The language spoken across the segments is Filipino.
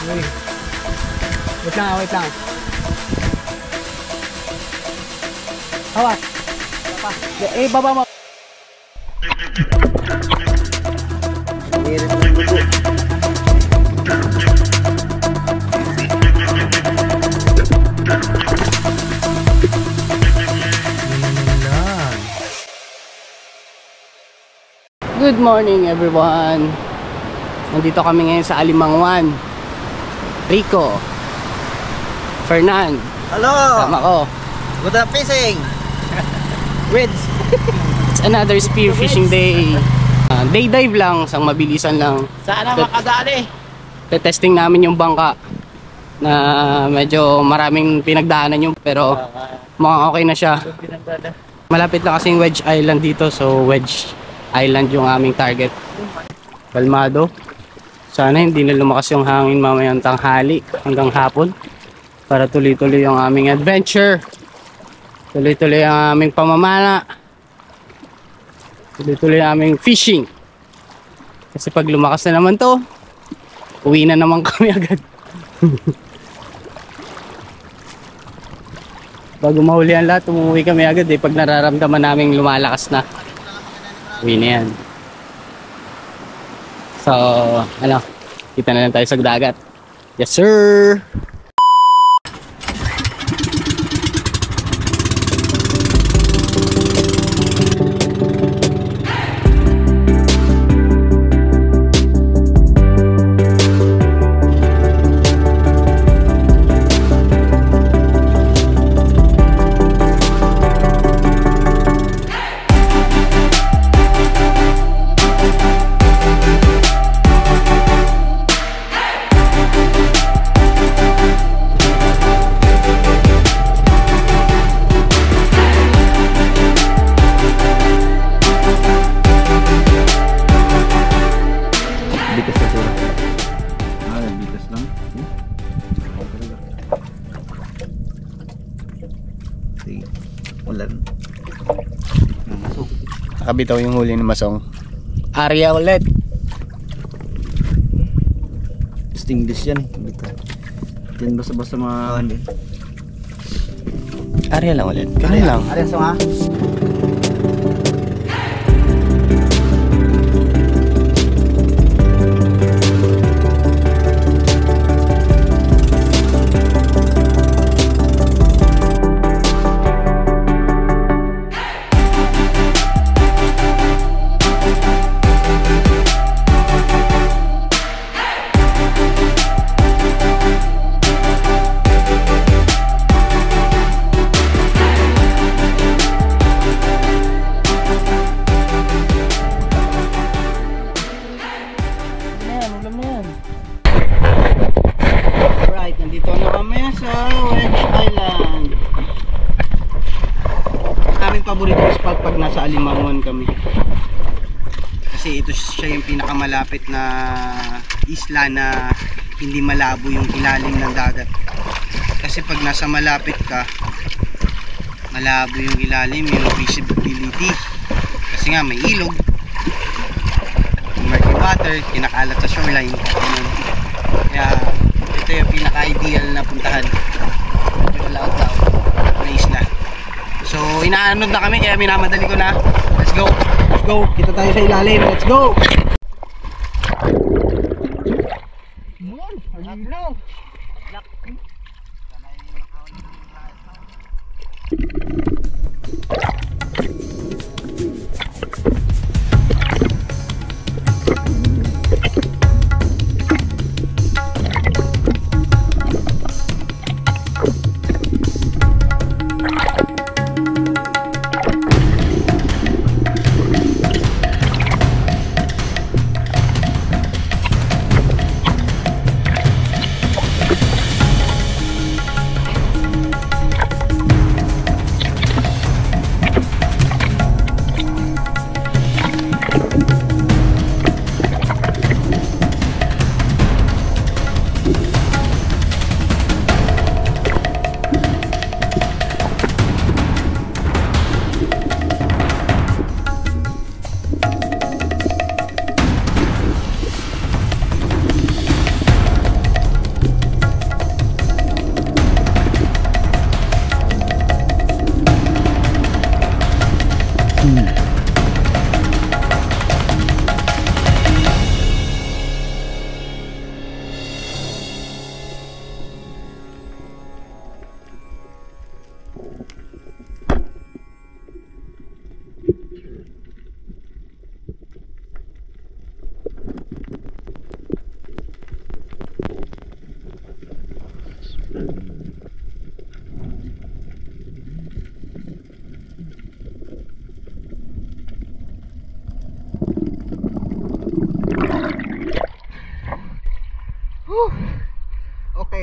Uy. Wait lang, wait lang. Hawak. Baba. Eh, baba mo. Good morning everyone. Nandito kami ngayon sa Alimanguan. Rico, Fernan. Hello. Tama ko. Good fishing. Reds. It's another spear fishing day. Day dive lang, sang mabilisan lang. Sana makadali. Testing namin yung bangka na medyo maraming pinagdaanan yung pero mukhang okay na siya. Malapit na kasing Wedge Island dito, so Wedge Island yung aming target. Kalmado. Sana hindi na lumakas yung hangin mamayang tanghali hanggang hapon para tuloy-tuloy yung aming adventure. Tuloy-tuloy ang aming pamamana. Tuloy-tuloy ang aming fishing. Kasi pag lumakas na naman to, uwi na naman kami agad. Bago mahuli ang lahat, umuwi kami agad eh. Pag nararamdaman naming lumalakas na, uwi na yan. So, ano, kita na lang tayo sa dagat. Yes sir! Nakabitaw yung huli ni Masong. Area ulit. Stingless yan. Yan basta-basta mga... Area lang ulit. Ganun lang. Area so nga. Nandito na kami sa Wedge Island. Aming paborito spot pag nasa Alimanguan kami. Kasi ito siya yung pinakamalapit na isla na hindi malabo yung ilalim ng dagat. Kasi pag nasa malapit ka, malabo yung ilalim, yung visibility. Kasi nga may ilog, murky water, kinakalat sa shoreline. Kaya ito yung pinaka-ideal na puntahan. Yung laot-laot na isla. So inaanod na kami kaya minamadali ko na. Let's go! Let's go! Kita tayo sa ilalim. Let's go! Hagilo!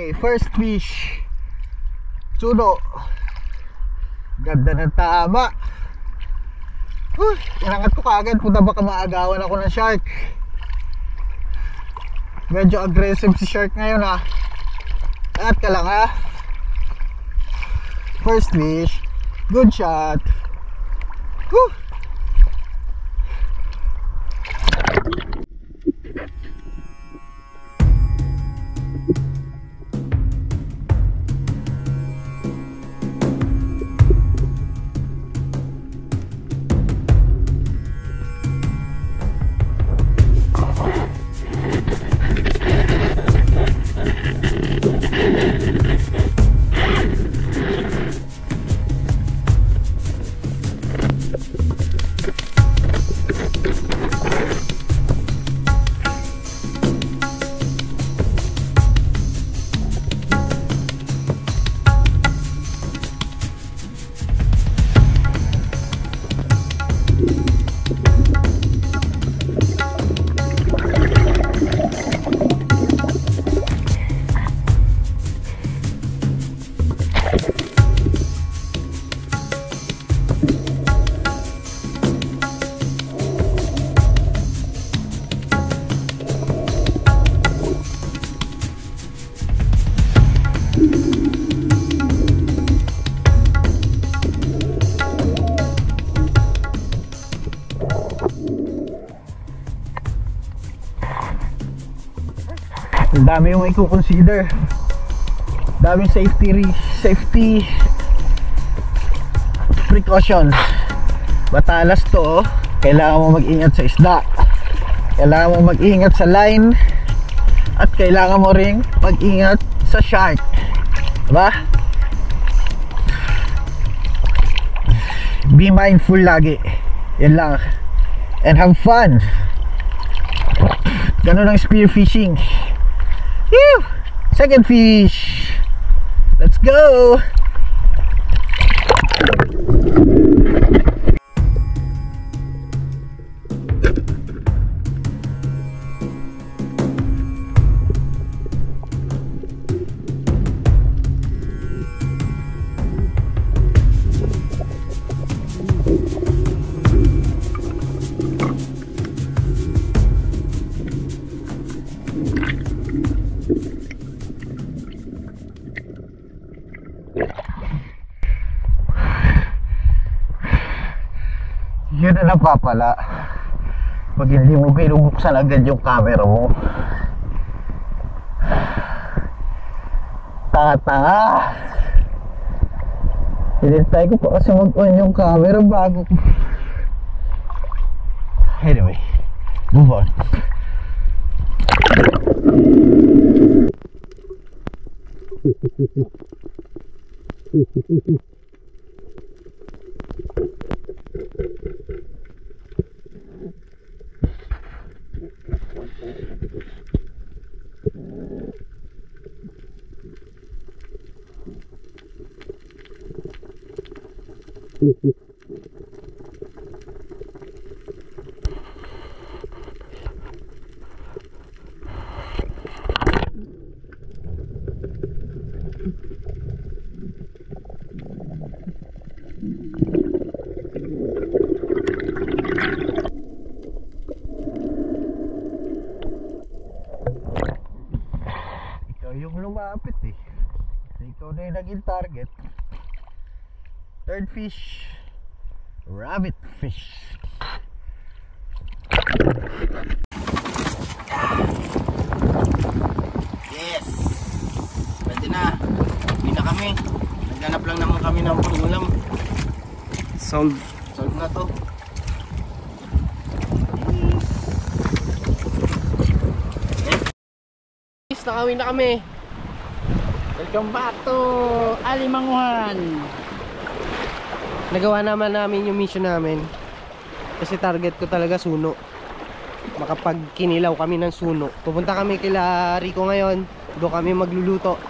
Okay, first fish. Suno. Ganda ng tama. Inangat ko kaagad. Punta baka maagawan ako ng shark. Medyo aggressive si shark ngayon ha. Angat ka lang ha. First fish. Good shot. Whew. Ang dami yung i-consider. Daming safety precautions. Batalas to, kailangan mo mag-ingat sa isda, kailangan mo mag-ingat sa line, at kailangan mo ring mag-ingat sa shark, diba? Be mindful lagi, yan lang, and have fun. Ganun ang spear fishing. Whew! Second fish. Let's go. Yun na napapala pag hindi mo binubuksan agad yung camera mo. Tanga-tanga. Hinintay ko pa kasi mag-on yung camera bago ko. Anyway, move on. Yung lumapit eh. Ikaw na yung naging target. Third fish, rabbit fish. Yes! Pwede na. Uwi na kami. Naghanap lang naman kami ng pangulam. Solve na to. Nakawin na kami. Welcome back to Alimanguhan. Nagawa naman namin yung mission namin. Kasi target ko talaga suno. Makapag kinilaw kami ng suno. Pupunta kami kila Rico ngayon. Doon kami magluluto.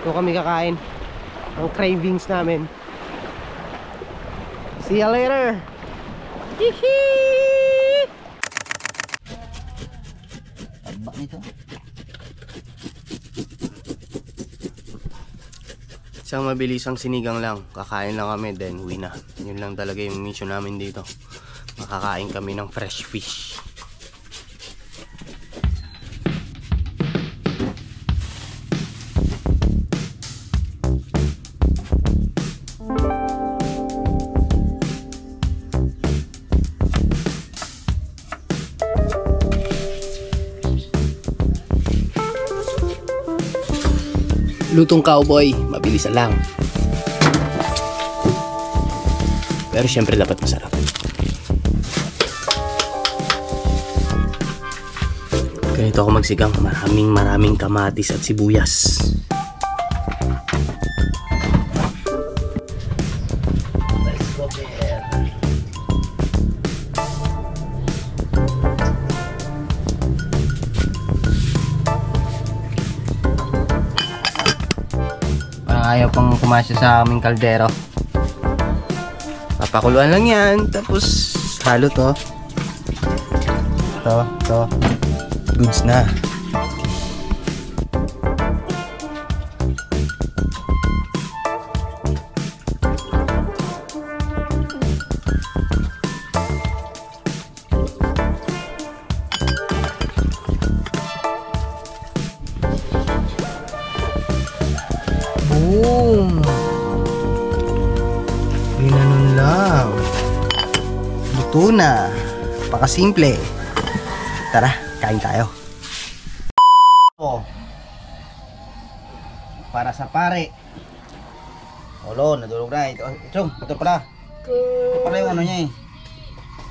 Doon kami kakain. Ang cravings namin. See you later. Hihi! Aba nito. Isang mabilisang sinigang lang. Kakain lang kami, then uwi na. Yun lang talaga yung mission namin dito. Makakain kami ng fresh fish. Lutong cowboy, mabilis lang. Pero syempre dapat masarap. Ganito ako magsigang, maraming kamatis at sibuyas. Let's go there. Parang ayaw pang kumasya sa aming kaldero. Papakuluan lang yan, tapos halo to. To. Goods na. Boom! Ginanon lang. Luto na. Pakasimple. Tara, kain tayo. Para sa pare. Olo, nadulog na. Ito pala. Ito pala yung ano niya eh.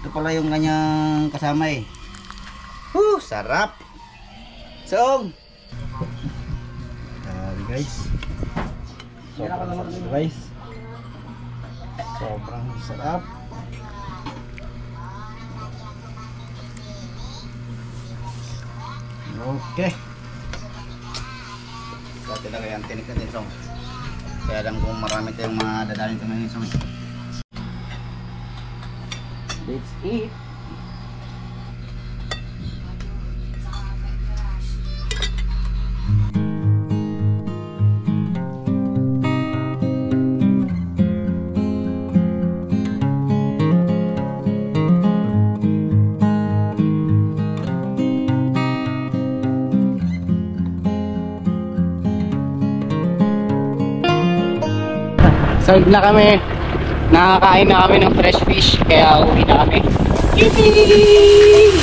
Ito pala yung kanyang kasama eh. Sarap. Song. Grabe guys. Sobrang sarap guys. Sobrang sarap. Okay. Dati lang yung tinik natin song. Kaya lang kung marami tayong mga dadalhin ito ngayon song. Let's eat. Solve na kami. Nakakain na kami ng fresh fish. Kaya uwi na kami. Yippee!